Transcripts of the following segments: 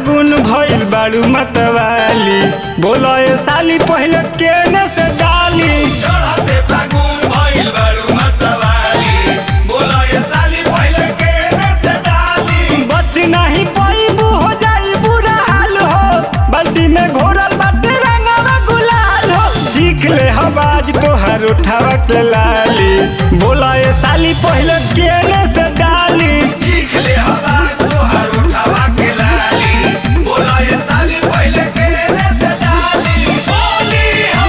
फागुन भइल बारू मतवाली, बोलो ये साली पहले केने से डाली। चढ़ते फागुन भइल बारू मतवाली, बोलो ये साली पहले केने से डाली। बच नहीं पैबू हो जाई बुरा हाल हो, बाल्टी में घोरल बाटे रंगवा गुलाल हो। सीख ले हवाज तोहर उठावा के लाली, बोलो ये साली पहले केने से डाली। सीख ले हवा तोहर उठावा के लाली, बोलो ये साली पहले केने से डाली। बोली हो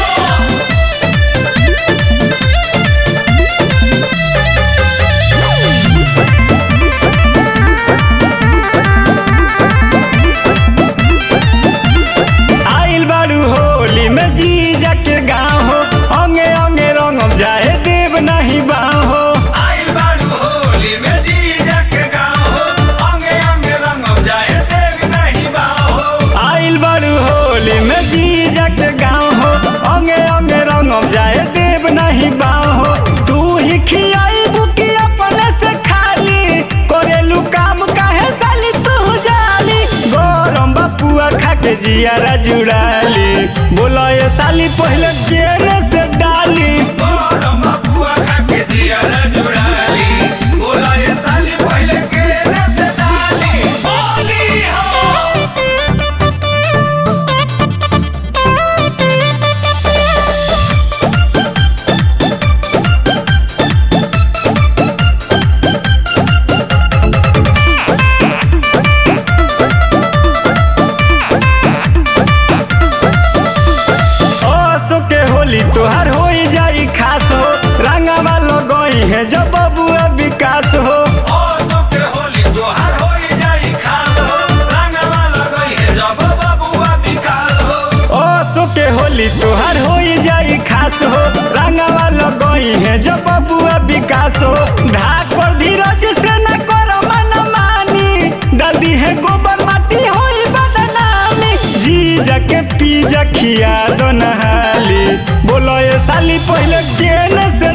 आइल बारू होली में जीजा के गाँव हो, अंगे अंगे रंगम जाए देव नहीं बाँ हो। आइल बारू होली में जीजा के गाँव हो, अंगे अंगे रंगम जाए देव नहीं बाहो। आइल बारू होली में जीजा के गाँव हो, अंगे अंगे रंगम जाए देव नहीं बाँ हो। तू ही खियाई बुकी अपने से खाली, करेलू काम काहे साली तू जाली। गरम बापुआ खा के जियारा जुड़ाली, बोलो ये साली पहले केने से डाली। गरम बुआ खा के जियारा जुड़ाली, बोलो ये साली पहले केने से डाली। बोली हो ओसो के होली तोहर हो जाई खास हो, रंगवा लगई है जब बबुआ विकास हो। ओसो के होली तोहार होई जाई खास हो, रंगवा लगई है जब बबुआ विकास हो। ओसो के होली तोहर हो जाई खास हो, रंगवा लगई है जब बबुआ विकास हो। ढाकर धीरज से न करो मन मानी, डाली है गोबर माटी होई बदनामी। जीजा के पीजा खिया दो नहाली, बोलो ये साली पहले केने से